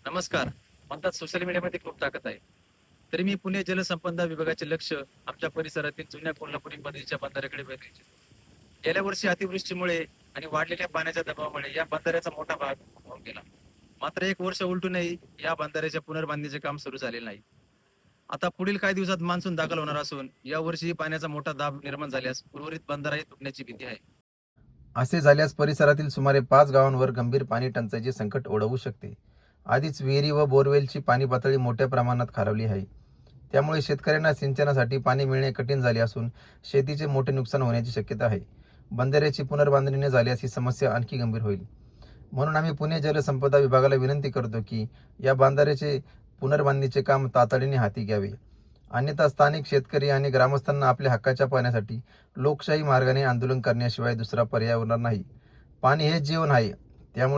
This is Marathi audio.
नमस्कार. म्हणतात सोशल मीडियामध्ये खूप ताकद आहे. तरी मी पुणे जलसंपदा विभागाचे लक्ष आमच्या परिसरातील जुन्या कोल्हापुरी नदीच्या बंधाऱ्याकडे वेधले. गेल्या वर्षी अतिवृष्टीमुळे आणि वाढलेल्या पाण्याच्या दबावामुळे या बंधाऱ्याचा मोठा भाग वाहून गेला. मात्र एक वर्ष उलटूनही या बंधाऱ्याच्या पुनर्बांधणीचे काम सुरू झाले नाही. आता पुढील काही दिवसात मान्सून दाखल होणार असून या वर्षी पाण्याचा मोठा दाब निर्माण झाल्यास उर्वरित बंधाराही तुटण्याची भीती आहे. असे झाल्यास परिसरातील सुमारे 5 गावांवर गंभीर पाणी टंचाईचे संकट ओढवू शकते. आधीच विहिरी व बोरवेलची पाणी पातळी मोठ्या प्रमाणात खालावली आहे. त्यामुळे शेतकऱ्यांना सिंचनासाठी पाणी मिळणे कठीण झाले असून शेतीचे मोठे नुकसान होण्याची शक्यता आहे. बंधाऱ्याची पुनर्बांधणी न झाल्यास ही समस्या आणखी गंभीर होईल. म्हणून आम्ही पुणे जलसंपदा विभागाला विनंती करतो की या बंधाऱ्याचे पुनर्बांधणीचे काम तातडीने हाती घ्यावे. अन्यथा स्थानिक शेतकरी आणि ग्रामस्थांना आपल्या हक्काच्या पाण्यासाठी लोकशाही मार्गाने आंदोलन करण्याशिवाय दुसरा पर्याय उरणार नाही. पाणी हेच जीवन आहे. त्यामुळे